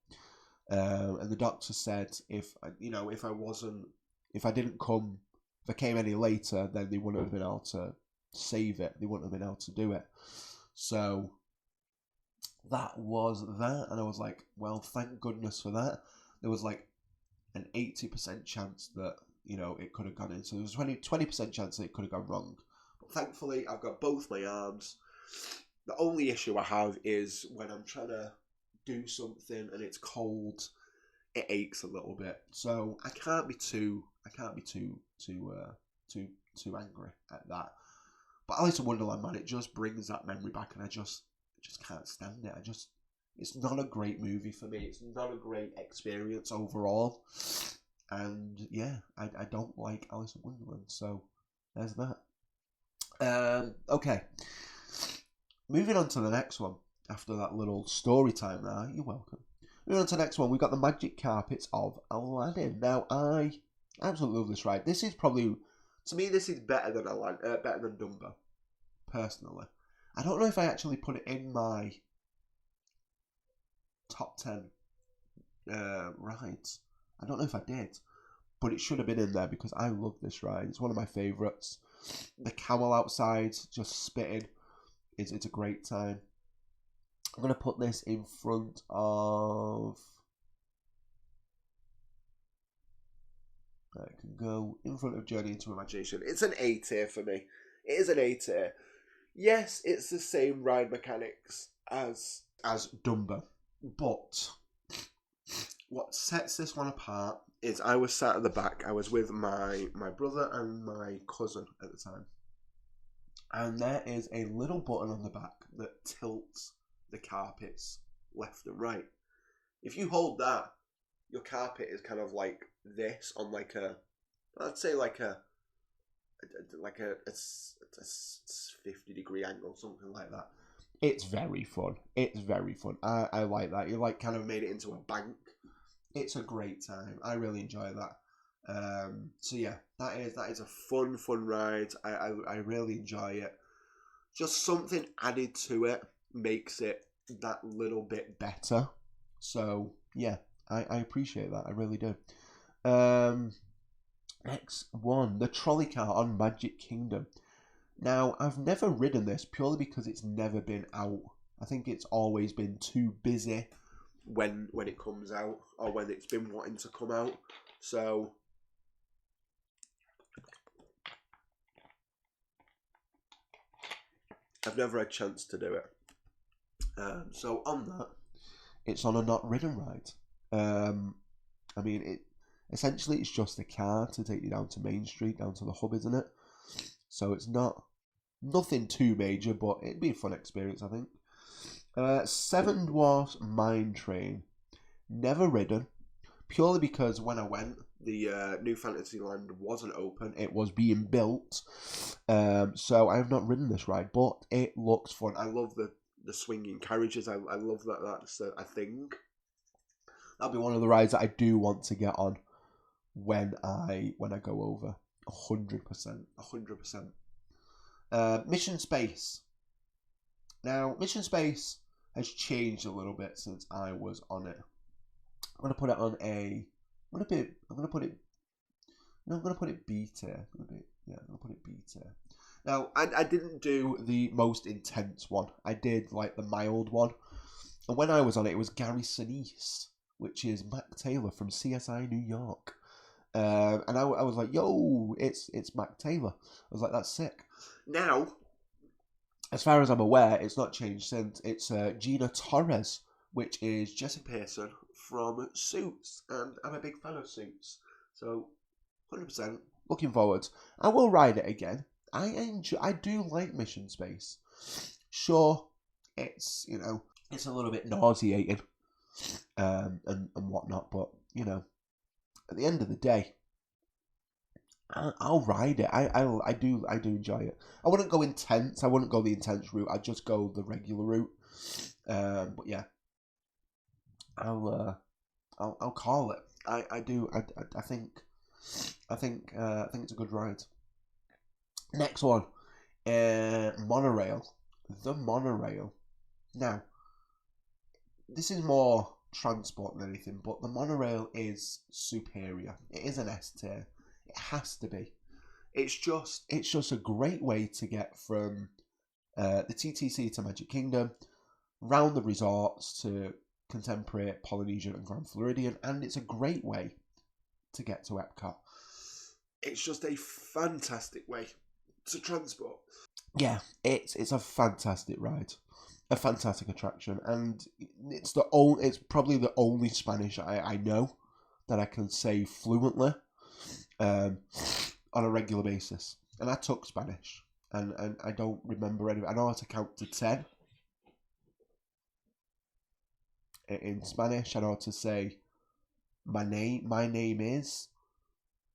And the doctor said if I came any later, then they wouldn't have been able to save it. They wouldn't have been able to do it. So that was that, and I was like, well, thank goodness for that. There was like an 80% chance that it could have gone in. So there was 20% chance that it could have gone wrong. But thankfully, I've got both my arms. The only issue I have is when I'm trying to do something and it's cold, it aches a little bit. So I can't be too angry at that. But Alice in Wonderland, man, it just brings that memory back, and I just can't stand it. It's not a great movie for me. It's not a great experience overall. And yeah, I don't like Alice in Wonderland. So there's that. Okay. Moving on to the next one. After that little story time there, you're welcome. Moving on to the next one, we've got the Magic Carpets of Aladdin. Now, I absolutely love this ride. This is probably, to me, this is better than Dumbo, personally. I don't know if I actually put it in my top 10 rides. I don't know if I did, but it should have been in there because I love this ride. It's one of my favourites. The camel outside just spitting. It's a great time. I'm going to put this in front of... I can go in front of Journey into Imagination. It's an A tier for me. It is an A tier. Yes, it's the same ride mechanics as Dumbo, but what sets this one apart is I was sat at the back. I was with my brother and my cousin at the time, and there is a little button on the back that tilts the carpets left and right. If you hold that, your carpet is kind of like this on like a, I'd say like a 50-degree angle, something like that. It's very fun. I like that. You like kind of made it into a bank. It's a great time. I really enjoy that. So yeah, that is a fun ride. I really enjoy it. Just something added to it makes it that little bit better. So yeah, I appreciate that. I really do. Next one, the trolley car on Magic Kingdom. Now, I've never ridden this purely because it's never been out. I think it's always been too busy when it comes out, or when it's been wanting to come out. So I've never had a chance to do it. So on that, it's on a not ridden ride. I mean, essentially it's just a car to take you down to Main Street, down to the hub, isn't it? So it's nothing too major, but it'd be a fun experience, I think. Seven Dwarfs Mine Train. Never ridden. purely because when I went, the New Fantasyland wasn't open. It was being built. So I have not ridden this ride, but it looks fun. I love the swinging carriages. I love that that's a thing. That'll be one of the rides that I do want to get on when I go over. 100%. 100%. Mission Space. Now, Mission Space has changed a little bit since I was on it. I'm gonna put it on a. I'm gonna put it B tier. I'm gonna put it B tier. Now, I didn't do the most intense one. I did like the mild one. And when I was on it, it was Gary Sinise, which is Mac Taylor from CSI New York. And I was like, yo, it's Mac Taylor. I was like, that's sick. Now, as far as I'm aware, it's not changed since. It's Gina Torres, which is Jessica Pearson from Suits. And I'm a big fan of Suits. So, 100% looking forward. I will ride it again. I do like Mission Space. Sure, it's, it's a little bit nauseating and whatnot, but, at the end of the day, I'll ride it. I do enjoy it. I wouldn't go intense. I wouldn't go the intense route. I'd just go the regular route. But yeah, I'll call it. I do. I think it's a good ride. Next one, monorail. The monorail. Now, this is more transport than anything, but the monorail is superior. It is an S tier. It has to be. It's just a great way to get from the TTC to Magic Kingdom, round the resorts to Contemporary, Polynesian and Grand Floridian, and it's a great way to get to Epcot. It's just a fantastic way to transport. Yeah, it's a fantastic ride. A fantastic attraction, and it's probably the only Spanish I know that I can say fluently on a regular basis. And I took Spanish, and I don't remember any. I know how to count to 10 in Spanish. I know how to say my name is,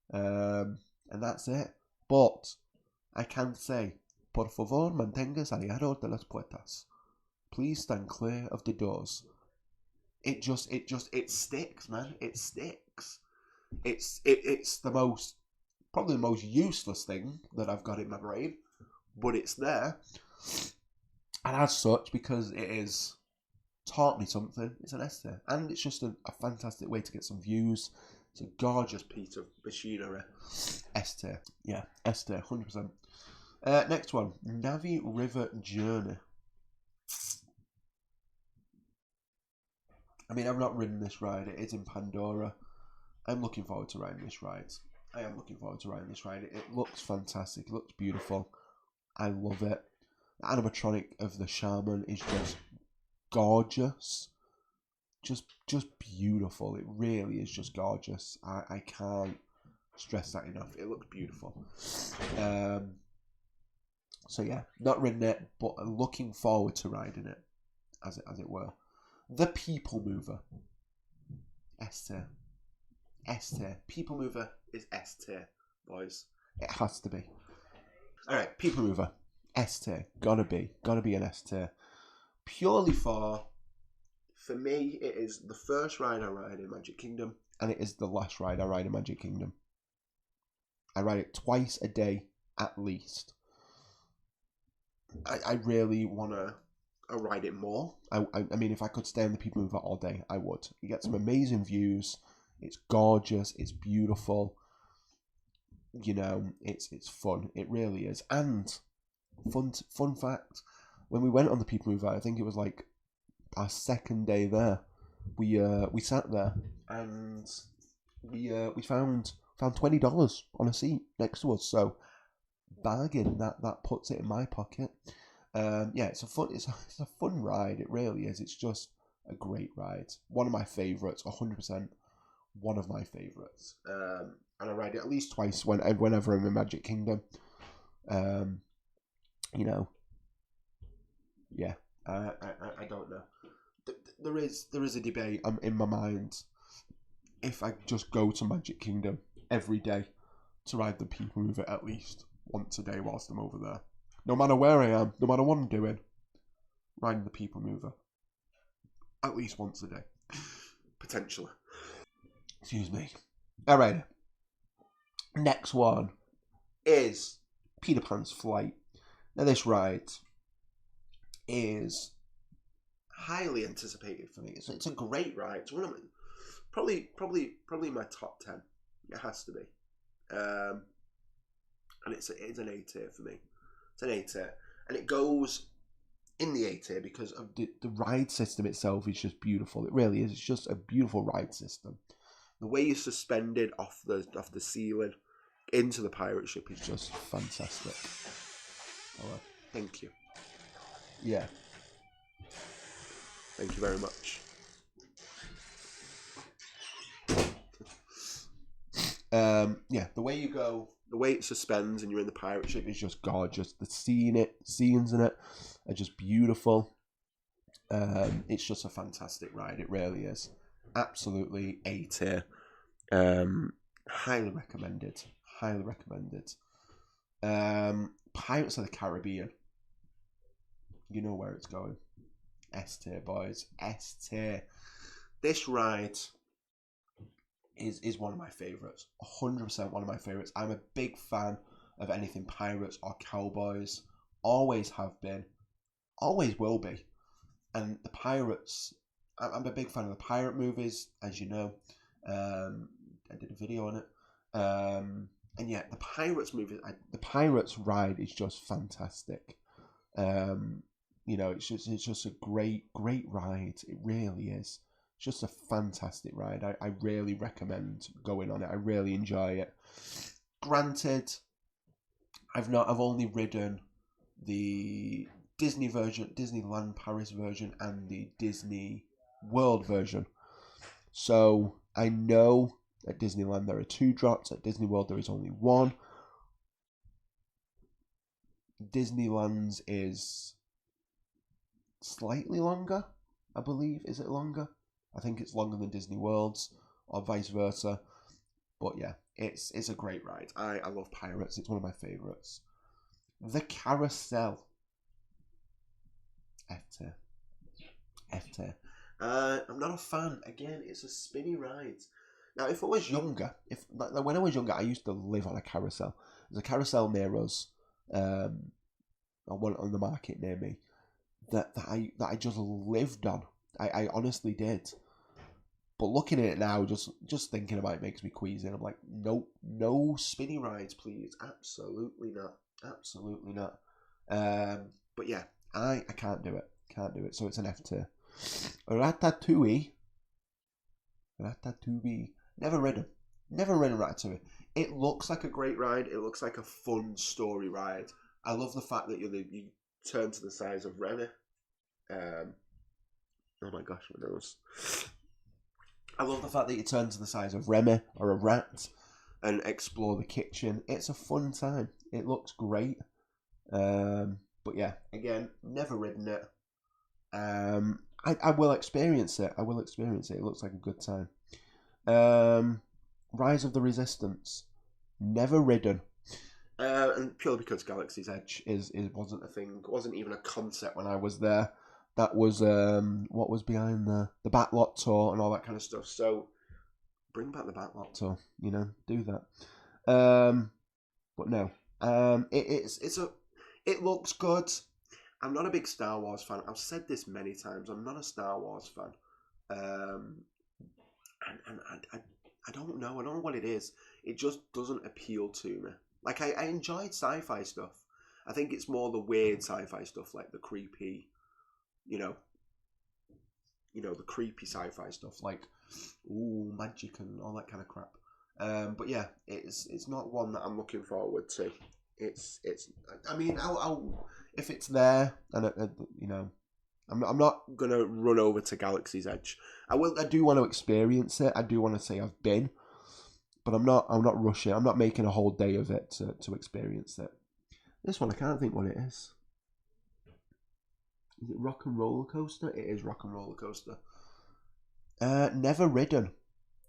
and that's it. But I can say, por favor, manténgase alejado de las puertas. Please stand clear of the doors. It sticks, man. It sticks. It's probably the most useless thing that I've got in my brain, but it's there. And as such, because it has taught me something, it's an S tier. And it's just a fantastic way to get some views. It's a gorgeous piece of machinery. S tier. Yeah, S tier, 100%. Next one, Navi River Journey. I mean, I've not ridden this ride. It is in Pandora. I'm looking forward to riding this ride. It looks fantastic. It looks beautiful. I love it. The animatronic of the shaman is just gorgeous. Just beautiful. It really is just gorgeous. I can't stress that enough. It looks beautiful. So yeah, not ridden it, but looking forward to riding it, as it were. The People Mover. S tier. People Mover is S tier, boys. It has to be. Alright, People Mover. S tier. Gotta be an S tier. Purely for me, it is the first ride I ride in Magic Kingdom, and it is the last ride I ride in Magic Kingdom. I ride it twice a day, at least. I really want to ride it more. I mean, if I could stay on the People Mover all day, I would. You get some amazing views. It's gorgeous. It's beautiful. It's fun. It really is. And fun fact, when we went on the People Mover, I think it was like our second day there. We sat there and we found $20 on a seat next to us. So bargain. That puts it in my pocket. Yeah, it's a fun ride. It really is. It's just a great ride. One of my favourites, 100%. One of my favourites. And I ride it at least twice whenever I'm in Magic Kingdom. Yeah. I don't know. There is a debate in my mind if I just go to Magic Kingdom every day to ride the People Mover at least once a day whilst I'm over there. No matter where I am, no matter what I'm doing, riding the People Mover at least once a day. Potentially. Excuse me. Alright. Next one is Peter Pan's Flight. Now this ride is highly anticipated for me. It's a great ride. It's one of my, probably my top 10. It has to be. And it's an A tier for me. It's an A tier. And it goes in the A tier because of the ride system itself is just beautiful. It really is. It's just a beautiful ride system. The way you're suspended off the ceiling into the pirate ship is just fantastic. Oh, thank you. Yeah. Thank you very much. Yeah, the way you go, the way it suspends and you're in the pirate ship is just gorgeous. The scenes in it are just beautiful. It's just a fantastic ride. It really is. Absolutely A tier. Highly recommended. Highly recommended. Pirates of the Caribbean. You know where it's going. S tier, boys. S tier. This ride is one of my favourites. 100% one of my favourites. I'm a big fan of anything pirates or cowboys. Always have been. Always will be. And the pirates, I'm a big fan of the pirate movies, as you know. I did a video on it. And yeah, the pirates movie, the pirates ride is just fantastic. You know, it's just a great ride. It really is. It's just a fantastic ride. I really recommend going on it. I really enjoy it. Granted, I've only ridden the Disney version, Disneyland Paris version, and the Disney World version. So I know at Disneyland there are 2 drops. At Disney World there is only 1. Disneyland's is slightly longer, I believe. Is it longer? I think it's longer than Disney World's, or vice versa. But yeah, it's a great ride. I love Pirates. It's one of my favourites. The Carousel. F tier. F tier. I'm not a fan. Again, it's a spinny ride. Now, if I was younger, when I was younger, I used to live on a carousel. There's a carousel near us, one on the market near me, that I just lived on. I honestly did. But looking at it now, just thinking about it makes me queasy. I'm like, nope, no spinny rides, please. Absolutely not. Absolutely not. But yeah, I can't do it. Can't do it. So it's an F tier. Ratatouille. Never ridden Ratatouille. It looks like a great ride. It looks like a fun story ride. I love the fact that you turn to the size of Remy. Oh my gosh, my nose. I love the fact that you turn to the size of Remy or a rat and explore the kitchen. It's a fun time. It looks great. But yeah, again, never ridden it. I will experience it. It looks like a good time. Rise of the Resistance. Never ridden. And purely because Galaxy's Edge wasn't a thing. It wasn't even a concept when I was there. That was what was behind the backlot tour and all that kind of stuff. So bring back the backlot tour. You know, do that. But no. It looks good. I'm not a big Star Wars fan. I've said this many times. I'm not a Star Wars fan. And I don't know. I don't know what it is. It just doesn't appeal to me. Like, I enjoyed sci-fi stuff. I think it's more the weird sci-fi stuff, like the creepy, the creepy sci-fi stuff, like, magic and all that kind of crap. But yeah, it's not one that I'm looking forward to. I mean, I'll if it's there, and I'm not gonna run over to Galaxy's Edge. I do want to experience it. I do want to say I've been, but I'm not rushing. I'm not making a whole day of it to experience it. This one, I can't think what it is. Is it Rock and Roller Coaster? It is Rock and Roller Coaster. Never ridden.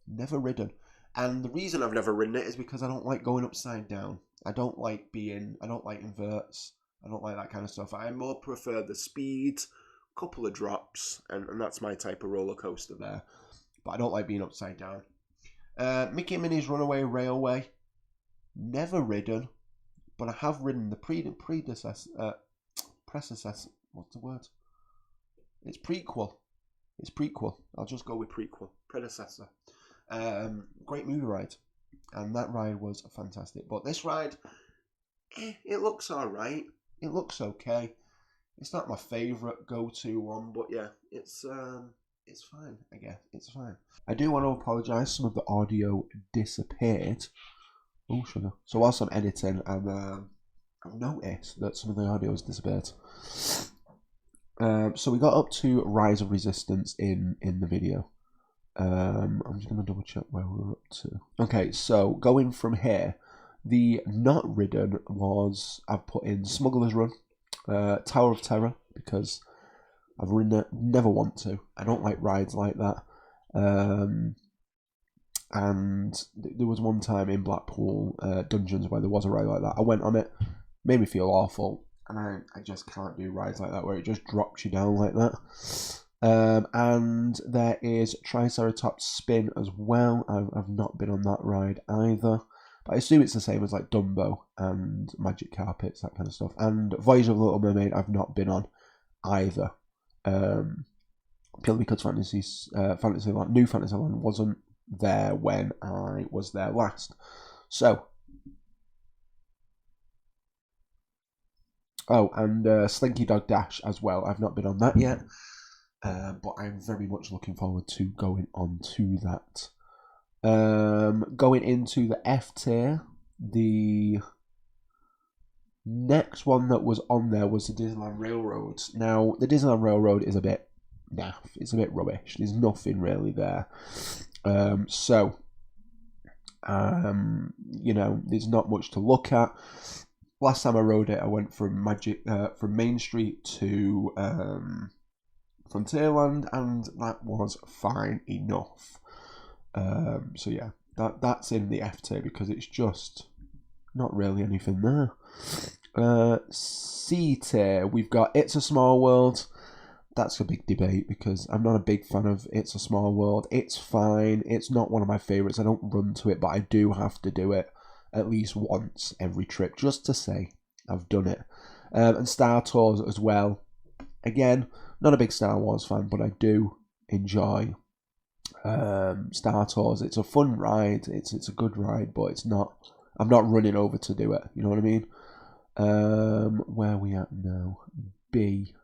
Never ridden. And the reason I've never ridden it is because I don't like going upside down. I don't like inverts. I don't like that kind of stuff. I more prefer the speed, couple of drops, and that's my type of roller coaster there. But I don't like being upside down. Mickey and Minnie's Runaway Railway. Never ridden, but I have ridden the predecessor. What's the word? It's prequel. It's prequel. I'll just go with prequel. Predecessor. Great movie ride. And that ride was fantastic. But this ride, it looks alright. It looks okay. It's not my favourite go-to one, but yeah, it's fine, I guess. It's fine. I do want to apologise. Some of the audio disappeared. Oh, sugar. So whilst I'm editing, I've noticed that some of the audio has disappeared. So we got up to Rise of Resistance in the video. I'm just going to double check where we're up to. Okay, so going from here, the not ridden was, I've put in Smuggler's Run, Tower of Terror, because I've ridden it, never want to. I don't like rides like that. And there was one time in Blackpool Dungeons where there was a ride like that. I went on it, made me feel awful, and I just can't do rides like that where it just drops you down like that. And there is Triceratops Spin as well. I've not been on that ride either, but I assume it's the same as like Dumbo and Magic Carpets, that kind of stuff. And Voyage of the Little Mermaid I've not been on either, purely because Fantasyland, New Fantasyland wasn't there when I was there last. So, and Slinky Dog Dash as well. I've not been on that yet, but I'm very much looking forward to going on to that. Going into the F tier, the next one that was on there was the Disneyland Railroad. Now, the Disneyland Railroad is a bit naff. It's a bit rubbish. There's nothing really there. There's not much to look at. Last time I rode it, I went from Main Street to Frontierland, and that was fine enough. So yeah, that's in the F tier because it's just not really anything there. C tier, we've got It's a Small World. That's a big debate because I'm not a big fan of It's a Small World. It's fine. It's not one of my favourites. I don't run to it, but I do have to do it at least once every trip just to say I've done it. And Star Tours as well. Again, not a big Star Wars fan, but I do enjoy Star Tours. It's a fun ride. It's a good ride, but it's not. I'm not running over to do it. You know what I mean? Where are we at now? B.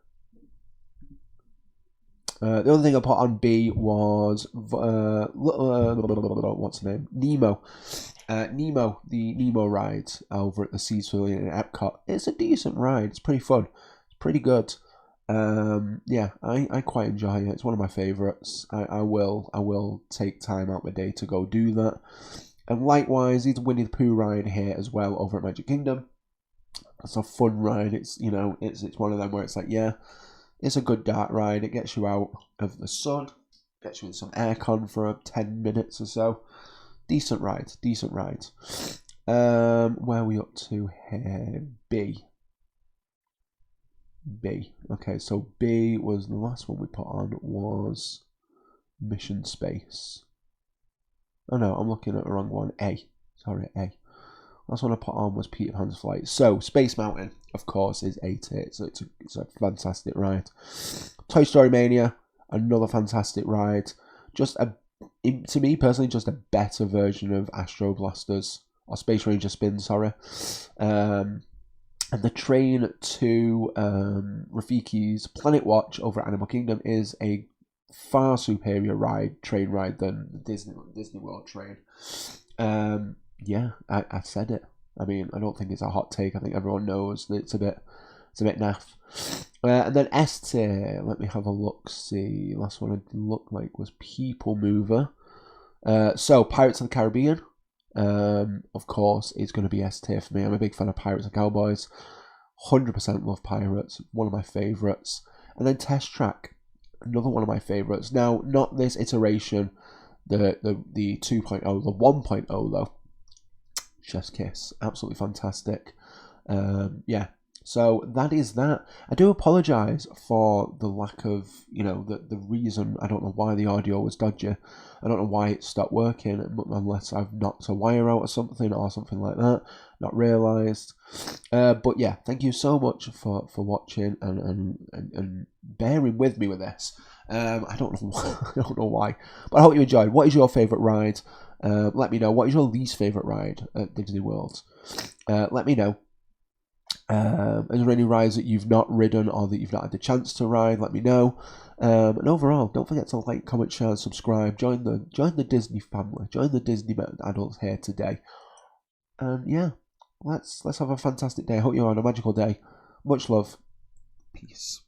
The other thing I put on B was what's the name? Nemo. Nemo, the Nemo ride over at the Sea Pavilion in Epcot. It's a decent ride. It's pretty fun. It's pretty good. Yeah, I quite enjoy it. It's one of my favourites. I will take time out my day to go do that. And likewise, there's a Winnie the Pooh ride here as well over at Magic Kingdom. It's a fun ride. It's one of them where it's like, yeah, it's a good dark ride. It gets you out of the sun, gets you in some aircon for 10 minutes or so. Decent ride. Where are we up to here? B. Okay, so B was the last one we put on was Mission Space. Oh no, I'm looking at the wrong one. A. Last one I put on was Peter Pan's Flight. So Space Mountain, of course, is A tier. So it's a fantastic ride. Toy Story Mania, another fantastic ride. To me personally, just a better version of Astro Blasters or Space Ranger Spin. Sorry. And the train to Rafiki's Planet Watch over at Animal Kingdom is a far superior train ride than the Disney World train. Yeah, I said it. I mean, I don't think it's a hot take. I think everyone knows that it's a bit naff. And then S tier, let me have a look. See, last one it looked like was People Mover. So Pirates of the Caribbean, of course, is going to be S tier for me. I'm a big fan of Pirates and Cowboys. 100% love Pirates. One of my favourites. And then Test Track, another one of my favourites. Now, not this iteration. The 2.0, the 1.0 though, chef's kiss, absolutely fantastic. Yeah, so that is that. I do apologise for the lack of, the reason. I don't know why the audio was dodgy. I don't know why it stopped working, unless I've knocked a wire out or something like that. Not realised. But yeah, thank you so much for watching and bearing with me with this. I don't know I don't know why, but I hope you enjoyed. What is your favourite ride? Let me know. What is your least favourite ride at Disney World? Let me know. Is there any rides that you've not ridden or that you've not had the chance to ride? Let me know. And overall, don't forget to like, comment, share, and subscribe. Join the Disney family. Join the Disney adults here today. And yeah, let's have a fantastic day. I hope you're on a magical day. Much love. Peace.